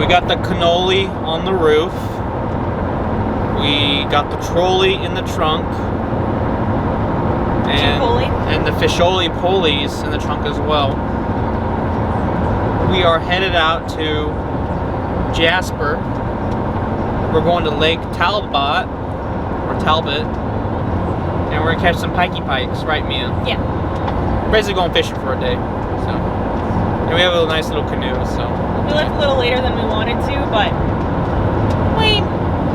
we got the cannoli on the roof. We got the trolley in the trunk. And the fisholi polies in the trunk as well. We are headed out to Jasper. We're going to Lake Talbot, or Talbot, and we're gonna catch some pikey pikes, right, Mia? Yeah. Basically going fishing for a day. So, and we have a nice little canoe. So we left a little later than we wanted to, but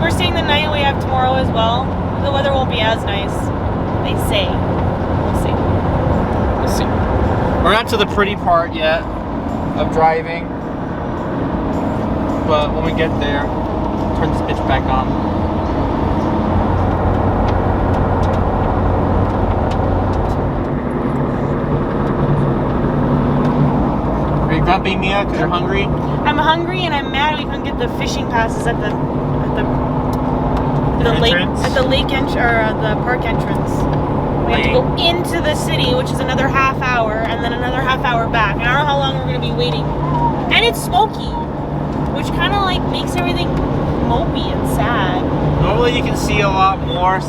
we're staying the night we have tomorrow as well. The weather won't be as nice, they say. We'll see. We'll see. We're not to the pretty part yet of driving, but when we get there, turn this bitch back on. Are you grumpy, Mia, because you're hungry? I'm hungry and I'm mad we couldn't get the fishing passes at the lake, at the lake or the park entrance. We have to go into the city, which is another half hour, and then another half hour back. And I don't know how long we're going to be waiting. And it's smoky, which kind of like makes everything mopey and sad. Normally you can see a lot more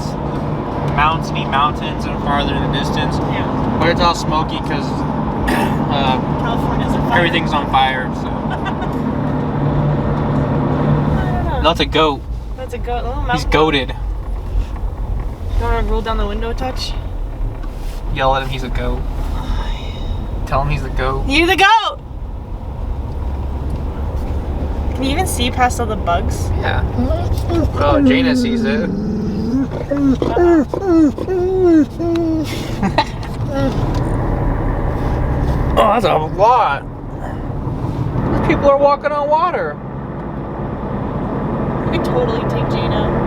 mountainy mountains and farther in the distance. Yeah. But it's all smoky because California's on fire. Everything's on fire. So. I don't know. That's a goat. That's a goat. Oh, He's goated. You want to roll down the window a touch? Yell at him he's a goat. Tell him he's a goat. You're the goat! Can you even see past all the bugs? Yeah. Oh, Jaina sees it. Oh, that's a lot. People are walking on water. We could totally take Jaina.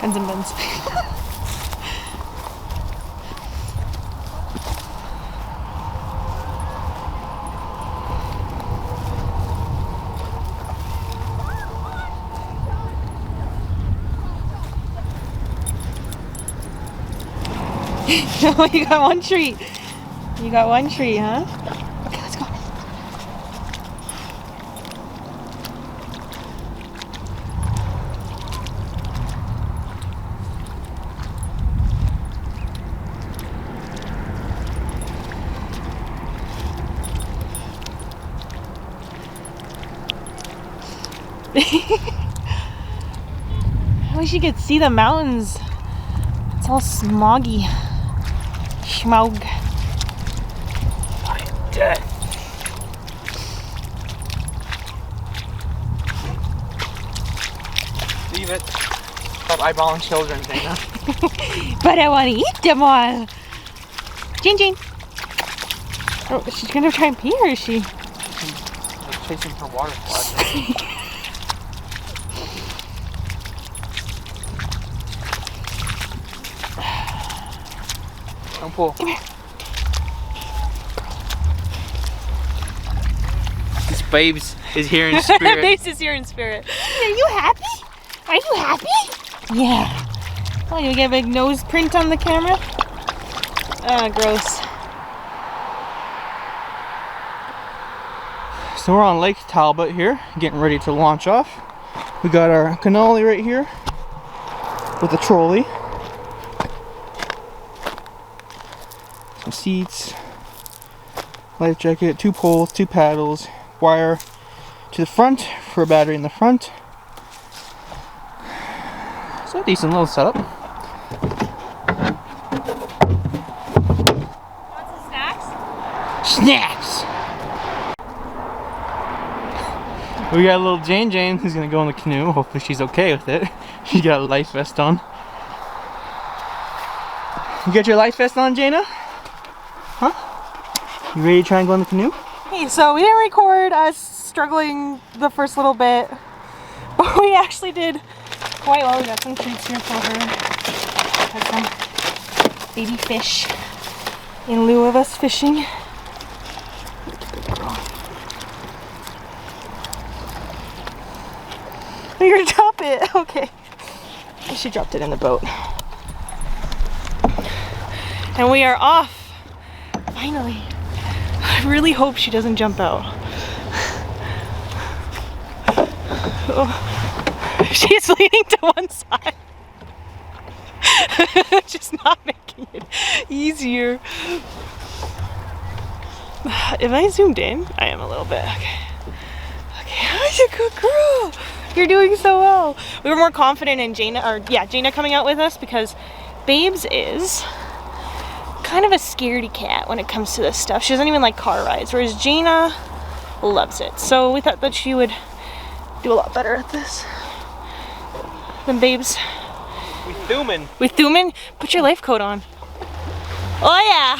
Guns and buns. No, you got one treat. You got one treat, huh? Okay, let's go. I wish you could see the mountains. It's all smoggy. Schmog. I'm dead. Leave it. Stop eyeballing children, Jaina. But I want to eat them all. Jane. Oh, she's gonna try and pee, or is she? She's chasing her water splash. Don't pull. Come here. This babes is here in spirit. Babes is here in spirit. Are you happy? Are you happy? Yeah. Oh, you get a big nose print on the camera? Ah, gross. So we're on Lake Talbot here, getting ready to launch off. We got our cannoli right here with the trolley. Some seats, life jacket, 2 poles, 2 paddles, wire to the front for a battery in the front. So a decent little setup. Want some snacks? Snacks! We got a little Jane who's gonna go in the canoe. Hopefully she's okay with it. She got a life vest on. You got your life vest on, Jaina? Huh? You ready to try and go in the canoe? Hey, so we didn't record us struggling the first little bit, but we actually did quite well. We got some treats here for her. Got some baby fish in lieu of us fishing. What you're gonna drop it. Okay. She dropped it in the boat. And we are off. Finally. I really hope she doesn't jump out. Oh. She's leaning to one side. Just not making it easier. If I zoomed in, I am a little bit. Okay. Okay, you're a good girl. You're doing so well. We were more confident in Jaina coming out with us because Babes is kind of a scaredy cat when it comes to this stuff. She doesn't even like car rides, whereas Jaina loves it. So we thought that she would do a lot better at this than Babes. We thumbing. Put your life coat on. Oh yeah.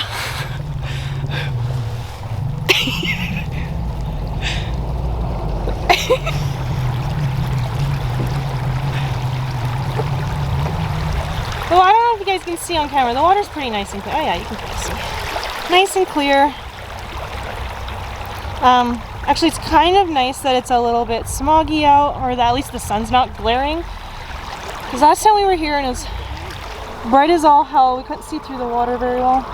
Well, I don't know if you guys can see on camera. The water's pretty nice and clear. Oh yeah, you can kind of see. Nice and clear. Actually, it's kind of nice that it's a little bit smoggy out, or that at least the sun's not glaring. Because last time we were here and it was bright as all hell, we couldn't see through the water very well.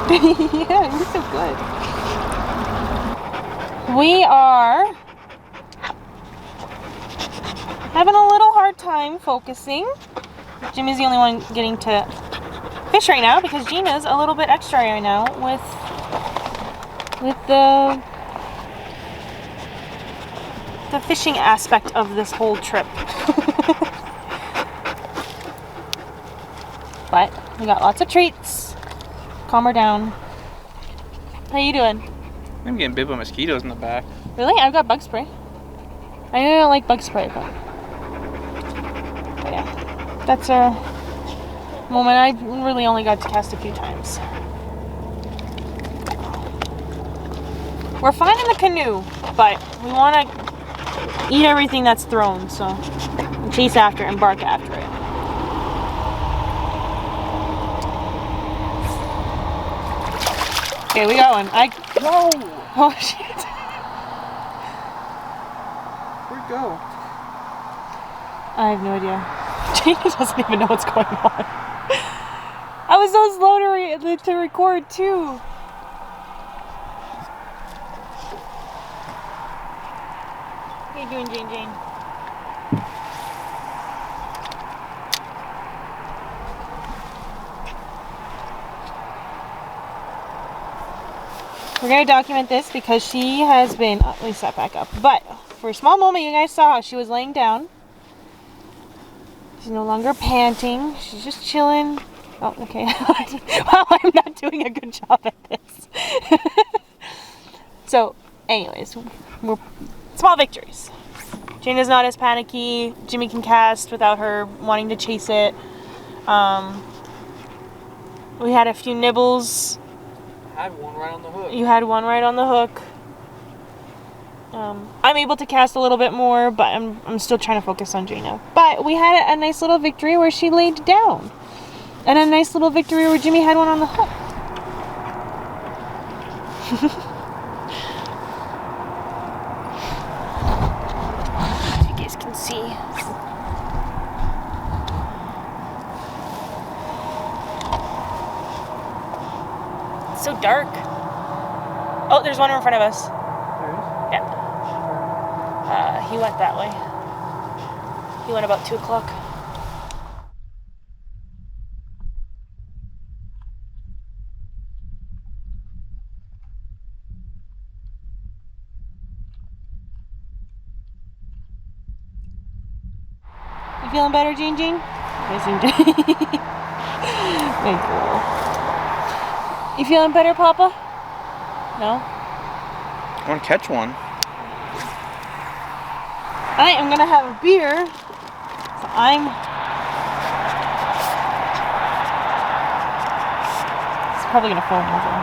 Yeah, you're so good. We are having a little hard time focusing. Jimmy's the only one getting to fish right now because Gina's a little bit extra right now with the fishing aspect of this whole trip. But we got lots of treats. Calm her down. How you doing? I'm getting bit by mosquitoes in the back. Really? I've got bug spray. I know I don't like bug spray, but yeah. That's a moment. I really only got to cast a few times. We're fine in the canoe, but we want to eat everything that's thrown, so chase after it and bark after it. Okay, we got one. Whoa! Oh shit! Where'd it go? I have no idea. Jaina doesn't even know what's going on. I was so slow to record too. How you doing, Jane? We're going to document this because she has been, let me set back up, but for a small moment you guys saw how she was laying down. She's no longer panting, she's just chilling. Oh, okay. Wow, I'm not doing a good job at this. So, anyways, we're small victories. Jaina's not as panicky, Jimmy can cast without her wanting to chase it. We had a few nibbles. I had one right on the hook. You had one right on the hook. I'm able to cast a little bit more, but I'm still trying to focus on Jaina. But we had a nice little victory where she laid down. And a nice little victory where Jimmy had one on the hook. If you guys can see. It's so dark. Oh, there's one in front of us. There is? Yeah. He went that way. He went about 2 o'clock. You feeling better, Jane? I zoomed in. My girl. You feeling better, Papa? No? I want to catch one. I am gonna have a beer. So it's probably gonna fall over.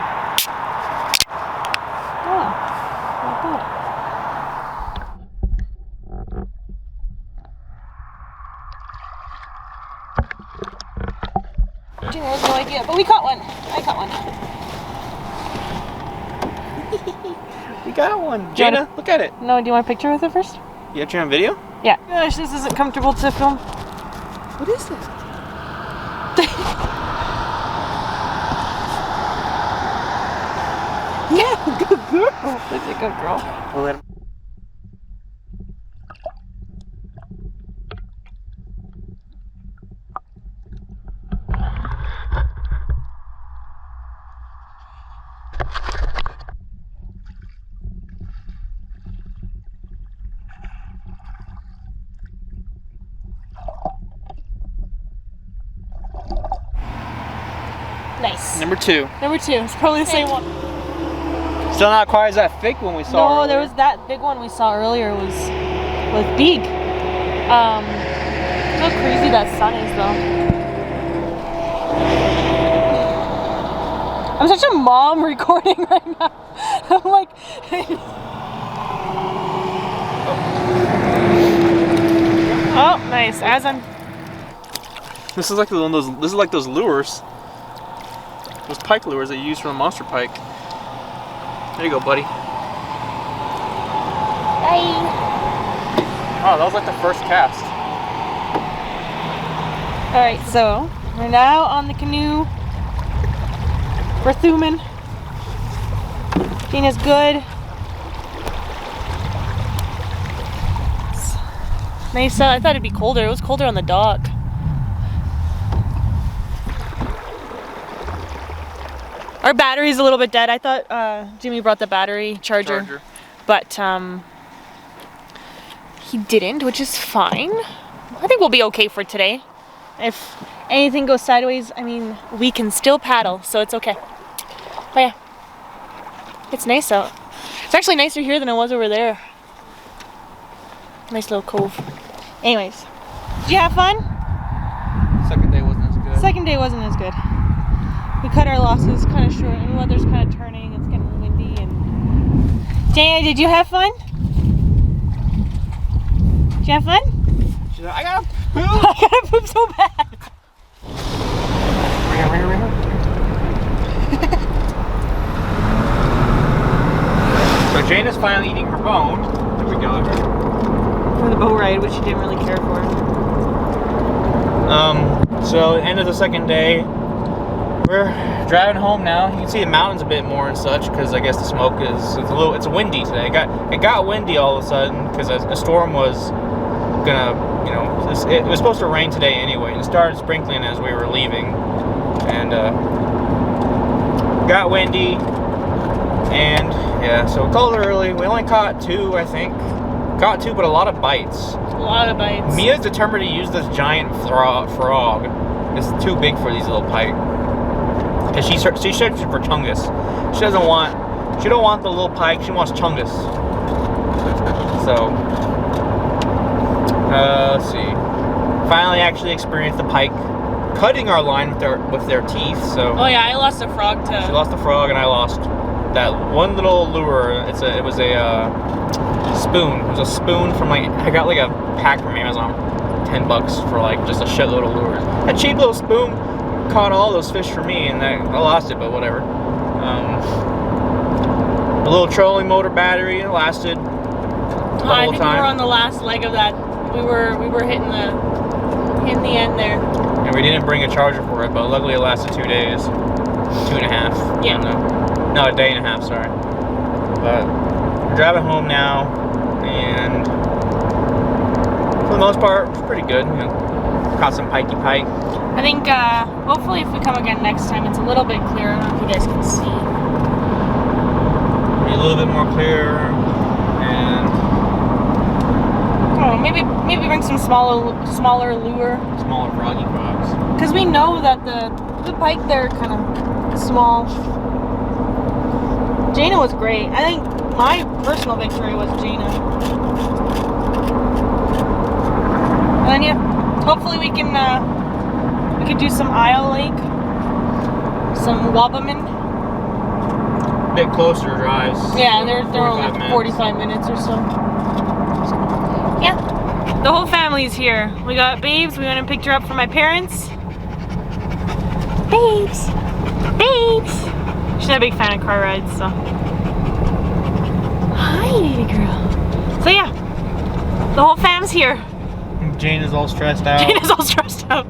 Oh, not bad. Gina has no idea, but we caught one. I caught one. We got one. Jaina, look at it. No, do you want a picture with it first? You got you on video? Yeah. Gosh, this isn't comfortable to film. What is this? Yeah, good girl. That's a good girl. We'll let him. Nice. Number 2. Number 2. It's probably the same one. Still not quite as that fake one we saw. No, earlier. there was that big one we saw earlier was big. Look how crazy that sun is though. I'm such a mom recording right now. I'm like oh, nice. As I'm This is like one of those. This is like those lures. Those pike lures that you use for the monster pike. There you go, buddy. Hey. Oh, that was like the first cast. Alright, so we're now on the canoe. We're thumbing. Jaina's good. It's nice. I thought it'd be colder. It was colder on the dock. Our battery's a little bit dead. I thought Jimmy brought the battery charger. But he didn't, which is fine. I think we'll be okay for today. If anything goes sideways, I mean, we can still paddle, so it's okay. But yeah, it's nice out. It's actually nicer here than it was over there. Nice little cove. Anyways, did you have fun? Second day wasn't as good. Second day wasn't as good. We cut our losses kind of short, and the weather's kind of turning. It's getting windy. And Jaina, did you have fun? Did you have fun? She's like, I gotta poop. I gotta poop so bad. So Jaina's finally eating her bone. There we go. For the boat ride, which she didn't really care for. So end of the second day. We're driving home now. You can see the mountains a bit more and such because I guess the smoke is it's windy today. It got windy all of a sudden because a storm was gonna, you know, it was supposed to rain today anyway, and it started sprinkling as we were leaving, and got windy, and yeah, so we called early. We only caught 2, I think. Caught 2, but a lot of bites. A lot of bites. Mia's determined to use this giant frog. It's too big for these little pike. Cause she searching for chungus. She don't want the little pike. She wants chungus. So, let's see. Finally, actually experienced the pike cutting our line with their teeth. So. Oh yeah, I lost a frog too. She lost the frog, and I lost that one little lure. It was a spoon. It was a spoon from I got like a pack from Amazon, $10 for like just a shitload of lures. A cheap little spoon. Caught all those fish for me, and I lost it, but whatever. The little trolling motor battery lasted the whole I think time. we were on the last leg of that. We were hitting the end there. And we didn't bring a charger for it, but luckily it lasted 2 days, 2.5. Yeah. No, a day and a half. Sorry. But we're driving home now, and for the most part, it's pretty good. You know, caught some pikey pike. I think hopefully if we come again next time, it's a little bit clearer. I don't know if you guys can see. Be a little bit more clear, and oh, maybe bring some smaller lure. Smaller froggy frogs. Because we know that the pike there are kind of small. Jaina was great. I think my personal victory was Jaina. And then yeah, hopefully we can do some Isle Lake, some Wabaman. A bit closer drives. Yeah, they're only 45 minutes or so. Yeah, the whole family's here. We got Babes. We went and picked her up from my parents. Babes, she's not a big fan of car rides, so. Hi, girl. So yeah, The whole fam's here. Jaina's all stressed out. Jaina's all stressed out.